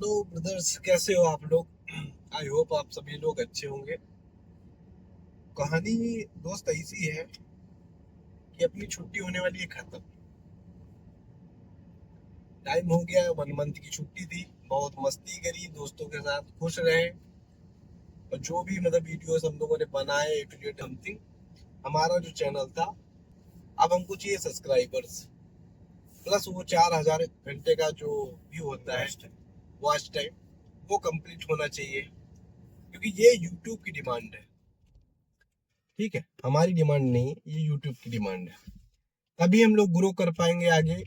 तो ब्रदर्स, कैसे हो आप लोग? आई होप आप सभी लोग अच्छे होंगे। कहानी दोस्त ऐसी है कि अपनी छुट्टी होने वाली है खत्म। टाइम हो गया, 1 मंथ की छुट्टी थी। बहुत मस्ती करी, दोस्तों के साथ खुश रहे। और जो भी वीडियोस हम लोगों ने बनाए, ए टू जेड समथिंग। हमारा जो चैनल था, अब हमको चाहिए सब्सक्राइबर्स प्लस वो 4,000 घंटे का जो व्यू होता है, वॉच टाइम, वो कंप्लीट होना चाहिए। क्योंकि ये यूट्यूब की डिमांड है। ठीक है, हमारी डिमांड नहीं है, ये यूट्यूब की डिमांड है। तभी हम लोग ग्रो कर पाएंगे आगे,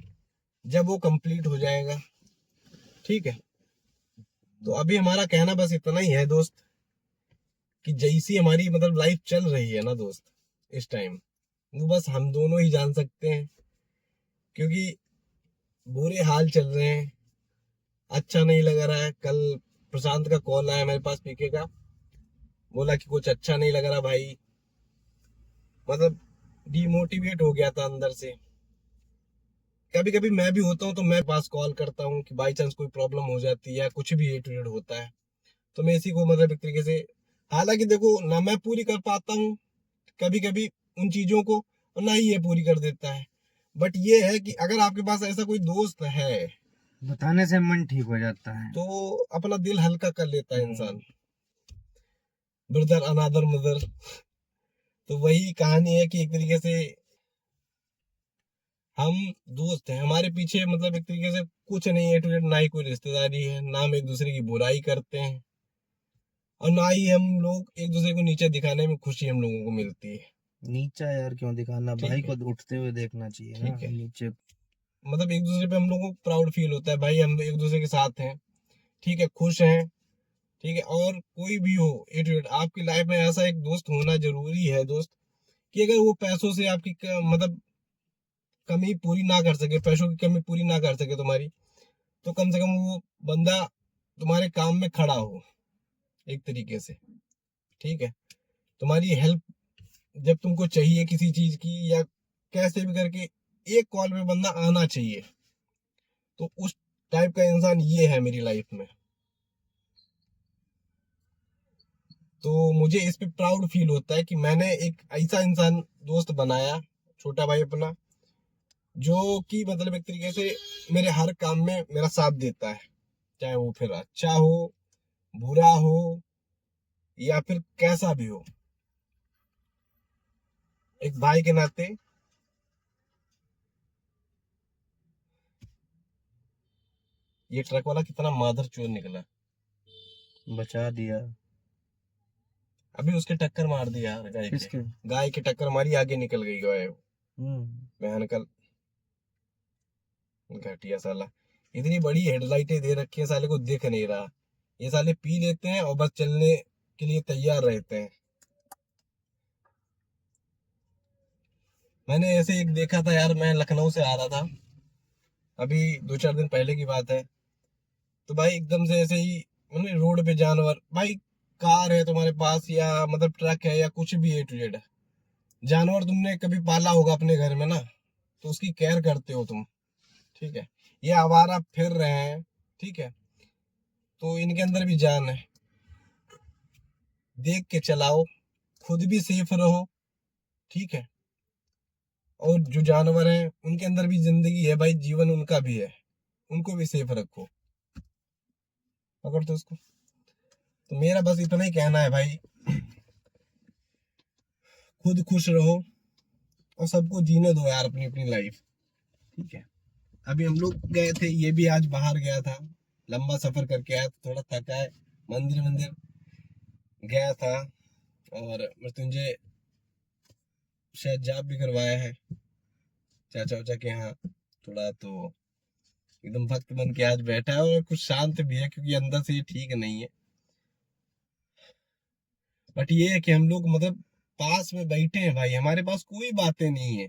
जब वो कंप्लीट हो जाएगा। ठीक है, तो अभी हमारा कहना बस इतना ही है दोस्त, कि जैसी हमारी लाइफ चल रही है ना दोस्त, इस टाइम, वो बस हम दोनों ही जान सकते हैं। क्योंकि बुरे हाल चल रहे हैं, अच्छा नहीं लग रहा है। कल प्रशांत का कॉल आया मेरे पास, पीके का। बोला कि कुछ अच्छा नहीं लग रहा भाई। डिमोटिवेट हो गया था अंदर से। कभी कभी मैं भी होता हूँ तो मैं पास कॉल करता हूँ कि बाई चांस कोई प्रॉब्लम हो जाती है या कुछ भी एटीट्यूड होता है, तो मैं इसी को एक तरीके से, हालांकि देखो ना मैं पूरी कर पाता हूँ कभी कभी उन चीजों को, और ना ही ये पूरी कर देता है। बट ये है कि अगर आपके पास ऐसा कोई दोस्त है, बताने से मन ठीक हो जाता है। तो अपना दिल हल्का कर लेता है इंसान। Brother another mother. तो वही कहानी है कि एक तरीके से हम दोस्त हैं, हमारे पीछे एक तरीके से कुछ नहीं है, टू ना ही कोई रिश्तेदारी है, ना हम एक दूसरे की बुराई करते हैं, और ना ही हम लोग एक दूसरे को नीचे दिखाने में खुशी हम लोगों को मिलती है। नीचा यार क्यों दिखाना, भाई ठीक है, को उठते हुए देखना चाहिए ना ठीक है। नीचे। एक दूसरे पे हम लोगों को प्राउड फील होता है, भाई हम एक दूसरे के साथ हैं। ठीक है, खुश हैं। ठीक है, और कोई भी हो एटीट्यूड, आपकी लाइफ में ऐसा एक दोस्त होना जरूरी है दोस्त, कि अगर वो पैसों से आपकी कमी पूरी ना कर सके, पैसों की कमी पूरी ना कर सके तुम्हारी, तो कम से कम वो बंदा तुम्हारे काम में खड़ा हो एक तरीके से। ठीक है, तुम्हारी हेल्प जब तुमको चाहिए किसी चीज की, या कैसे भी करके एक कॉल पे बंदा आना चाहिए, तो उस टाइप का इंसान ये है मेरी लाइफ में। तो मुझे इस पे प्राउड फील होता है कि मैंने एक ऐसा इंसान दोस्त बनाया, छोटा भाई अपना, जो कि एक तरीके से मेरे हर काम में मेरा साथ देता है। चाहे वो फिर अच्छा हो, बुरा हो, या फिर कैसा भी हो, एक भाई के नाते। ये ट्रक वाला कितना मादर चोर निकला। बचा दिया। अभी उसके टक्कर मार दी यार, गाय के। किसके? गाय की टक्कर मारी, आगे निकल गई गाय। हम्म। बहन का घटिया साला। इतनी बड़ी हेडलाइटें दे रखी है, साले को दिख नहीं रहा। ये साले पी लेते हैं और बस चलने के लिए तैयार रहते हैं। मैंने ऐसे एक देखा था यार, मैं लखनऊ से आ रहा था, अभी 2-4 दिन पहले की बात है। तो भाई एकदम से ऐसे ही रोड पे जानवर, भाई कार है तुम्हारे पास, या ट्रक है, या कुछ भी ए टू जेड है, जानवर तुमने कभी पाला होगा अपने घर में ना, तो उसकी केयर करते हो तुम। ठीक है, ये आवारा फिर रहे हैं। ठीक है, तो इनके अंदर भी जान है, देख के चलाओ, खुद भी सेफ रहो। ठीक है, और जो जानवर हैं उनके अंदर भी जिंदगी है भाई, जीवन उनका भी है, उनको भी सेफ रखो। पकड़ तो उसको। तो मेरा बस इतना ही कहना है भाई, खुद खुश रहो और सबको जीने दो यार अपनी अपनी लाइफ। ठीक है, अभी हम लोग गए थे, ये भी आज बाहर गया था, लंबा सफर करके आया, थोड़ा थका है। मंदिर मंदिर गया था, और मृत्युंजय शायद जाप भी करवाया है चाचा उचा के यहाँ थोड़ा। तो एकदम भक्त बन के आज बैठा है, और कुछ शांत भी है, क्योंकि अंदर से ये ठीक नहीं है। बट ये है कि हम लोग पास में बैठे हैं भाई, हमारे पास कोई बातें नहीं है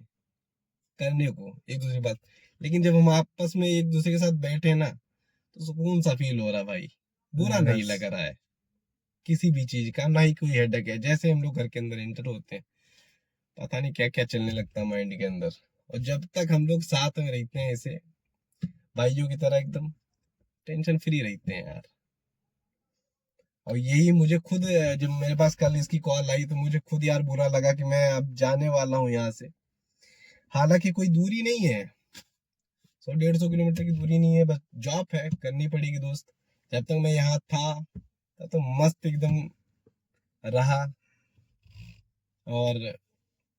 करने को एक दूसरे बात, लेकिन जब हम आपस में एक दूसरे के साथ बैठे हैं ना, तो सुकून सा फील हो रहा है भाई। बुरा नहीं बस। लग रहा है किसी भी चीज का, ना ही कोई हेडक है। जैसे हम लोग घर के अंदर एंटर होते हैं, पता नहीं क्या क्या चलने लगता है माइंड के अंदर। और जब तक हम लोग साथ में रहते हैं ऐसे भाइयों की तरह एकदम, टेंशन फ्री रहते हैं यार। और यही मुझे खुद, जब मेरे पास कल इसकी कॉल आई तो मुझे खुद यार बुरा लगा कि मैं अब जाने वाला हूँ यहाँ से। हालांकि कोई दूरी नहीं है, 100-150 किलोमीटर की दूरी नहीं है, बस जॉब है, करनी पड़ेगी दोस्त। जब तक मैं यहाँ था तब तो मस्त एकदम रहा। और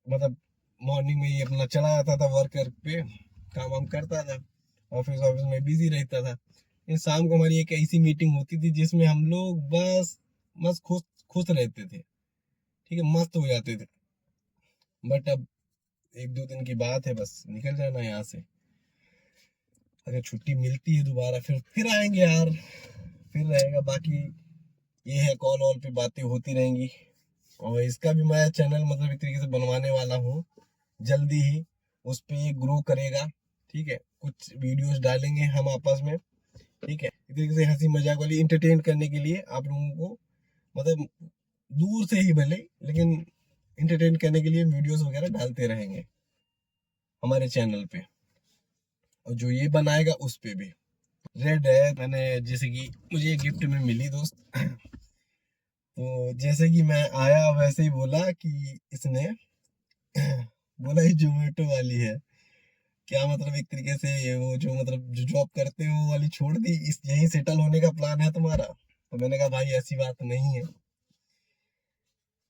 मतलब मॉर्निंग में ही अपना चला जाता था वर्कर पे, काम वाम करता था, ऑफिस ऑफिस में बिजी रहता था। फिर शाम को हमारी एक ऐसी मीटिंग होती थी जिसमें हम लोग बस मस्त खुश खुश रहते थे, ठीक है, मस्त हो जाते थे। बट अब 1-2 दिन की बात है, बस निकल जाना यहाँ से। अगर छुट्टी मिलती है दोबारा फिर आएंगे यार, फिर रहेगा। बाकी ये है, कॉल वॉल पे बातें होती रहेंगी। और इसका भी मैं चैनल मतलब एक तरीके से बनवाने वाला हूँ जल्दी ही। उस पे ये ग्रो करेगा, ठीक है। कुछ वीडियोस डालेंगे हम आपस में, ठीक है, एक तरीके से हंसी मजाक वाली, इंटरटेन करने के लिए आप लोगों को, मतलब दूर से ही भले लेकिन इंटरटेन करने के लिए वीडियोस वगैरह डालते रहेंगे हमारे चैनल पे। और जो ये बनाएगा उस पे भी। रेड है, मैंने जैसे कि मुझे गिफ्ट में मिली दोस्त। तो जैसे कि मैं आया वैसे ही बोला कि इसने बोला ये जोमेटो वाली है क्या, मतलब एक तरीके से वो जो मतलब जो जॉब करते हो वो वाली छोड़ दी, इस यहीं सेटल होने का प्लान है तुम्हारा। तो मैंने कहा भाई ऐसी बात नहीं है,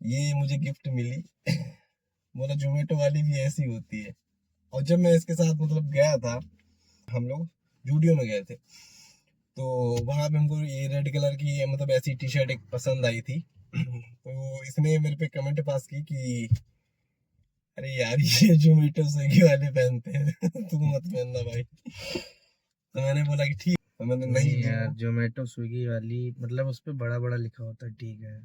ये मुझे गिफ्ट मिली। बोला जोमेटो वाली भी ऐसी होती है। और जब मैं इसके साथ मतलब गया था, हम लोग जूडियो में गए थे, तो वहां पे हमको ये रेड कलर की मतलब ऐसी टी शर्ट एक पसंद आई थी। तो इसने मेरे पे कमेंट पास की कि अरे यार ये जोमेटो स्विगी वाले पहनते हैं तू मत पहनना भाई। तो मैंने बोला कि ठीक, तो मैंने नहीं नहीं ली यार, वो। जोमेटो स्विगी वाली मतलब उस पे बड़ा बड़ा लिखा होता है, ठीक है।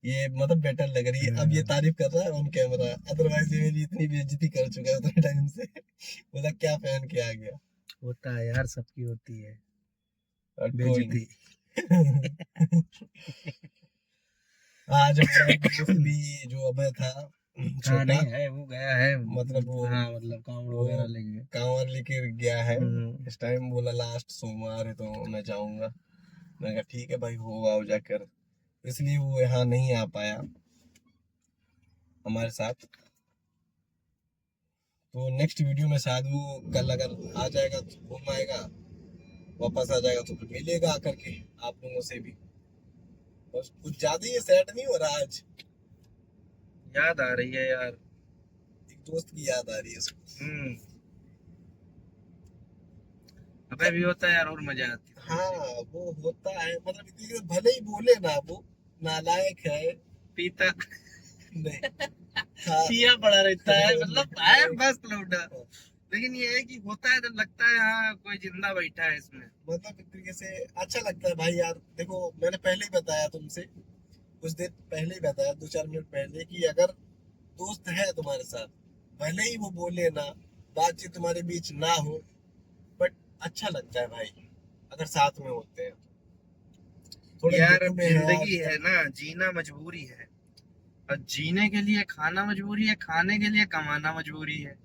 ये मतलब बेटर लग रही है, अब ये तारीफ कर रहा है ऑन कैमरा, अदरवाइज ये मेरी इतनी बेइज्जती कर चुका है उतने टाइम से। बोला क्या पहन के आ गया। होता है यार, सबकी होती है और कोई बेइज्जती। नहीं। आज हमारा एक दोस्त भी जो अभय था, हाँ छोटा, नहीं है, वो गया है। मतलब वो हाँ मतलब कावड़ वो वगैरह लेंगे। कांवर लेके गया है। हम्म। इस टाइम बोला लास्ट सोमवार है तो मैं जाऊंगा। मैंने कहा ठीक है भाई, हो आओ जाकर। इसलिए वो यहाँ नहीं आ पाया हमारे साथ। तो नेक्स्ट वीडियो में शायद वो कल अगर आ जाएगा तो घूम आएगा, वापस आ जाएगा तो फिर मिलेगा आकर के आप लोगों से भी। बस कुछ ज्यादा ही सैड नहीं हो रहा आज, याद आ रही है यार। एक दोस्त की याद आ रही है इसको। हम्म। अबे भी होता है यार, और मजा आती है थोड़ी हाँ सी। वो होता है, मतलब इतनी भले ही बोले ना वो नालायक है, पीता नहीं, हाँ, पिया पड़ा रहता है, मतलब है नहीं, बस लौटा। लेकिन ये है कि होता है तो लगता है हाँ कोई जिंदा बैठा है इसमें। मतलब एक तरीके से अच्छा लगता है भाई यार। देखो मैंने पहले ही बताया तुमसे, कुछ देर पहले ही बताया, 2-4 मिनट पहले, कि अगर दोस्त है तुम्हारे साथ, भले ही वो बोले ना, बातचीत तुम्हारे बीच ना हो, बट अच्छा लगता है भाई अगर साथ में होते हैं। थोड़े यार दुख अब में है जिंदगी है आजकल। ना, जीना मजबूरी है। और जीने के लिए खाना मजबूरी है, खाने के लिए कमाना मजबूरी है,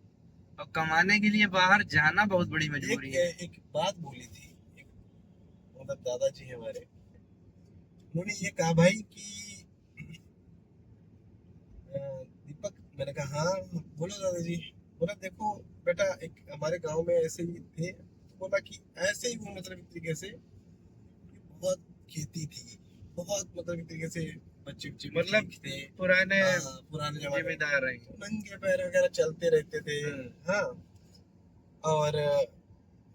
और कमाने के लिए बाहर जाना बहुत बड़ी मजबूरी एक है। एक बात बोली थी, एक मतलब दादाजी है हमारे, उन्होंने ये कहा भाई कि दीपक, मैंने कहा हाँ बोलो दादाजी। बोला देखो बेटा, एक हमारे गांव में ऐसे ही थे, बोला कि ऐसे ही वो मतलब एक तरीके से बहुत खेती थी, बहुत मतलब एक तरीके से बच्चे बच्चे भी मतलब ठीक थे। पुराने हाँ पुराने जमाने में जिम्मेदार हैं। तो नंगे पैर वगैरह चलते रहते थे। हाँ। और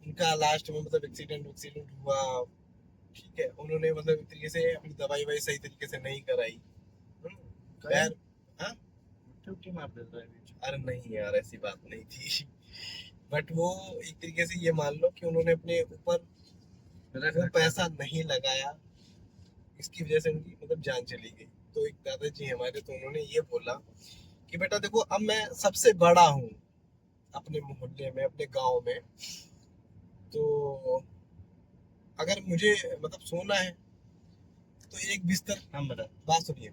उनका लास्ट में मतलब एक्सीडेंट एक्सीडेंट हुआ, ठीक है, उन्होंने मतलब एक तरीके से अपनी दवाई वाई सही तरीके से नहीं कराई। पैर, हाँ, छुट्टी मार देता है बीच अरे नहीं यार ऐसी बात नहीं थी। बट वो एक तरीके से ये मान लो कि उन्होंने अपने ऊपर में। रख वो रखा पैसा नहीं लगाया, इसकी वजह से उनकी मतलब जान चली गई। तो एक दादाजी हमारे, तो उन्होंने ये बोला कि बेटा देखो अब मैं सबसे बड़ा हूँ अपने मोहल्ले में, अपने गांव में, तो अगर मुझे मतलब सोना है तो एक बिस्तर, हम बता बात सुनिए,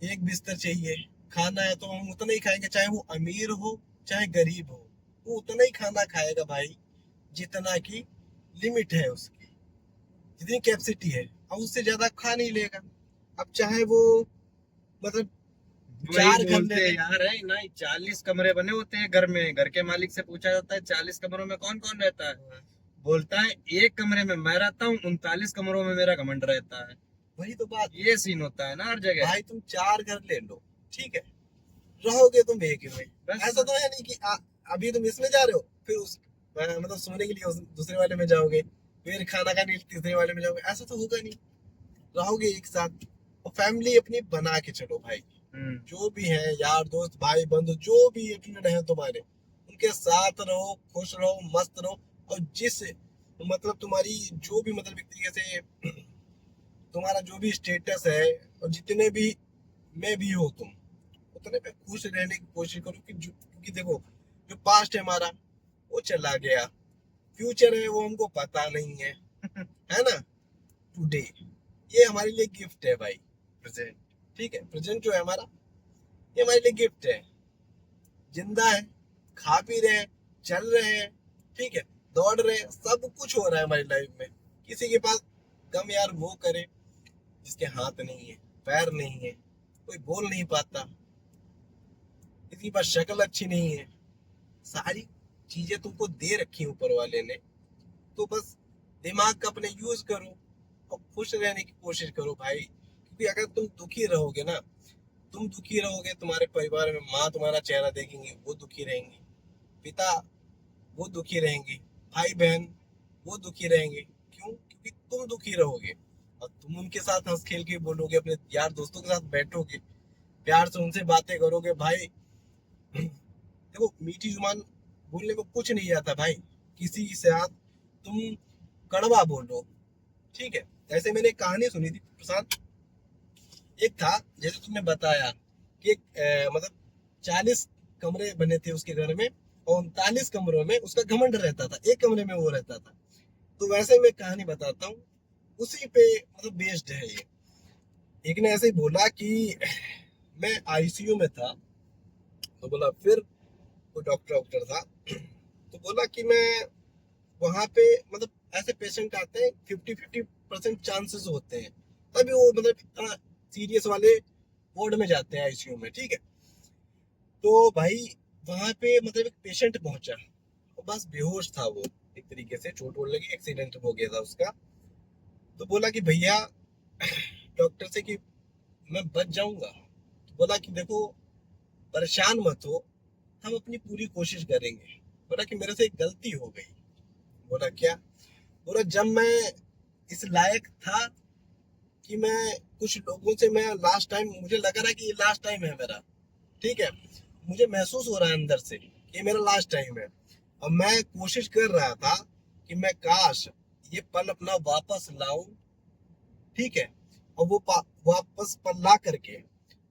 एक बिस्तर चाहिए, खाना है तो हम उतना ही खाएंगे, चाहे वो अमीर हो चाहे गरीब हो, वो उतना ही खाना खाएगा भाई जितना की लिमिट है उसकी। जितनी कैपेसिटी है, अब उससे ज्यादा खा नहीं लेगा। अब चाहे वो मतलब वही 4 घर बोलते ले हैं ले। यार, है ना, 40 कमरे बने होते हैं घर में। घर के मालिक से पूछा जाता है 40 कमरों में कौन कौन रहता है, बोलता है एक कमरे में मैं रहता हूँ, 39 कमरों में मेरा घमंड रहता है। वही तो बात ये सीन होता है ना हर जगह। भाई, तुम 4 घर ले लो, ठीक है, रहोगे तुम एक में। बस ऐसा तो है नहीं कि अभी तुम इसमें जा रहे हो, फिर उस मतलब सोने के लिए उस दूसरे वाले में जाओगे, फिर खाना खाने के लिए तीसरे वाले में जाओगे, ऐसा तो होगा नहीं। रहोगे एक साथ, और फैमिली अपनी बना के चलो भाई। जो भी है यार दोस्त भाई बंधु जो भी एटीट्यूड है तुम्हारे, उनके साथ रहो, खुश रहो, मस्त रहो। और जिस मतलब तुम्हारी जो भी मतलब एक तरीके से तुम्हारा जो भी स्टेटस है, और जितने भी में भी हो तुम, उतने पे खुश रहने की कोशिश करो। क्योंकि देखो, जो पास्ट है हमारा वो चला गया, फ्यूचर है वो हमको पता नहीं है, है ना। टुडे ये हमारे लिए गिफ्ट है भाई, प्रेजेंट। ठीक है, प्रेजेंट जो है हमारा, ये हमारे लिए गिफ्ट है। जिंदा है, खा पी रहे हैं, चल रहे हैं, ठीक है, दौड़ रहे हैं, सब कुछ हो रहा है हमारी लाइफ में। किसी के पास गम यार वो करे जिसके हाथ नहीं है, पैर नहीं है, कोई बोल नहीं पाता, किसी के पास शक्ल अच्छी नहीं है। सारी चीजें तुमको दे रखी हैं ऊपर वाले ने, तो बस दिमाग का अपने यूज करो और खुश रहने की कोशिश करो भाई। क्योंकि अगर तुम दुखी रहोगे ना, तुम दुखी रहोगे, तुम्हारे परिवार में माँ तुम्हारा चेहरा देखेंगी, वो दुखी रहेंगी, पिता वो दुखी रहेंगे, भाई बहन वो दुखी रहेंगे। क्यों? क्योंकि तुम दुखी रहोगे। और तुम उनके साथ हंस खेल के बोलोगे, अपने यार दोस्तों के साथ बैठोगे, प्यार से उनसे बातें करोगे भाई। देखो, मीठी जुबान बोलने में कुछ नहीं आता भाई। किसी के साथ तुम कड़वा बोलो, ठीक है। ऐसे मैंने एक कहानी सुनी थी प्रशांत। एक था, जैसे तुमने बताया कि मतलब 40 कमरे बने थे उसके घर में, और 39 कमरों में उसका घमंड रहता था, एक कमरे में वो रहता था। तो वैसे मैं कहानी बताता हूँ, उसी पे मतलब बेस्ड है ये। एक ने ऐसे ही बोला कि मैं आईसीयू में था, तो बोला फिर वो डॉक्टर था, तो बोला कि मैं वहां पे मतलब ऐसे पेशेंट आते हैं 50-50% चांसेस होते हैं, तभी वो मतलब इतना सीरियस वाले वार्ड में जाते हैं, आईसीयू में, ठीक है। तो भाई वहां पे मतलब एक पेशेंट पहुंचा, वो बस बेहोश था, वो एक तरीके से चोट वोट लगी, एक्सीडेंट हो गया था उसका। तो बोला कि भैया डॉक्टर से कि मैं बच जाऊंगा। तो बोला कि देखो, परेशान मत हो, हम अपनी पूरी कोशिश करेंगे। बोला कि मेरे से एक गलती हो गई। बोला क्या? बोला जब मैं इस लायक था कि मैं कुछ लोगों से, मैं लास्ट टाइम मुझे लग रहा है कि ये लास्ट टाइम है मेरा, ठीक है, मुझे महसूस हो रहा है अंदर से कि ये मेरा लास्ट टाइम है। और मैं कोशिश कर रहा था कि मैं काश ये पल अपना वापस लाऊं, ठीक है, और वो वापस पल ला करके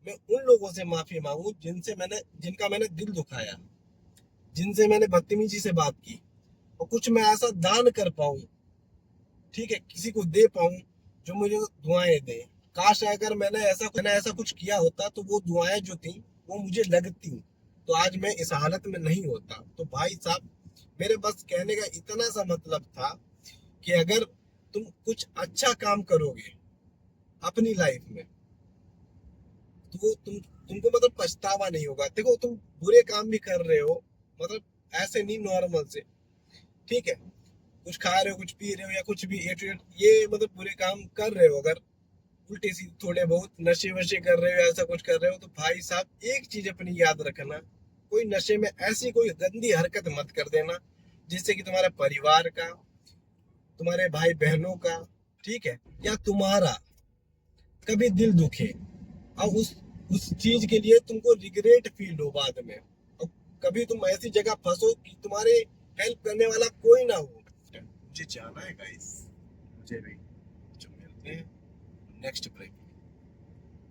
मैं उन लोगों से माफी मांगू जिनका मैंने दिल दुखाया, जिनसे मैंने बदतमीजी से बात की, और कुछ मैं ऐसा दान कर पाऊं, ठीक है, किसी को दे पाऊं जो मुझे दुआएं दे। काश अगर मैंने ऐसा कुछ किया होता तो वो दुआएं जो थी वो मुझे लगती, तो आज मैं इस हालत में नहीं होता। तो भाई साहब, मेरे बस कहने का इतना सा मतलब था कि अगर तुम कुछ अच्छा काम करोगे अपनी लाइफ में, तो वो तुमको मतलब पछतावा नहीं होगा। देखो, तुम बुरे काम भी कर रहे हो, मतलब ऐसे नहीं, नॉर्मल से, ठीक है, कुछ खा रहे हो, कुछ पी रहे हो, या कुछ भी ये मतलब बुरे काम कर रहे हो, अगर उल्टे सीधे थोड़े बहुत नशे वशे कर रहे हो, ऐसा कुछ कर रहे हो, तो भाई साहब एक चीज अपनी याद रखना, कोई नशे में ऐसी कोई गंदी हरकत मत कर देना जिससे कि तुम्हारे परिवार का, तुम्हारे भाई बहनों का, ठीक है, या तुम्हारा कभी दिल दुखे, और उस चीज के लिए तुमको रिग्रेट फील हो बाद में, और कभी तुम ऐसी जगह फंसो कि तुम्हारे हेल्प करने वाला कोई ना हो। मुझे जाना है गाइस, मुझे भी। जो मिलते हैं नेक्स्ट ब्रेक,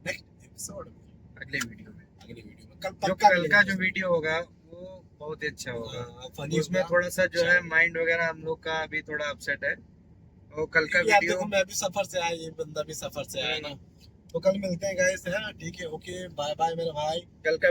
नेक्स्ट एपिसोड में, अगले वीडियो में, अगली वीडियो में। कल जो पक्का कल का मिलेंगे। जो वीडियो होगा वो बहुत ही अच्छा होगा। फनी उसमें होगा। थोड़ा सा जो है अच्छा। माइंड वगैरह हम लोग का अभी थोड़ा अपसेट है, वो कल का यार वीडियो। देखो, मैं भी सफर से आया, ये बंदा भी सफर से आया ना, तो कल मिलते हैं गाइस, है ना, ठीक है, ओके, बाय बाय मेरे भाई। कल का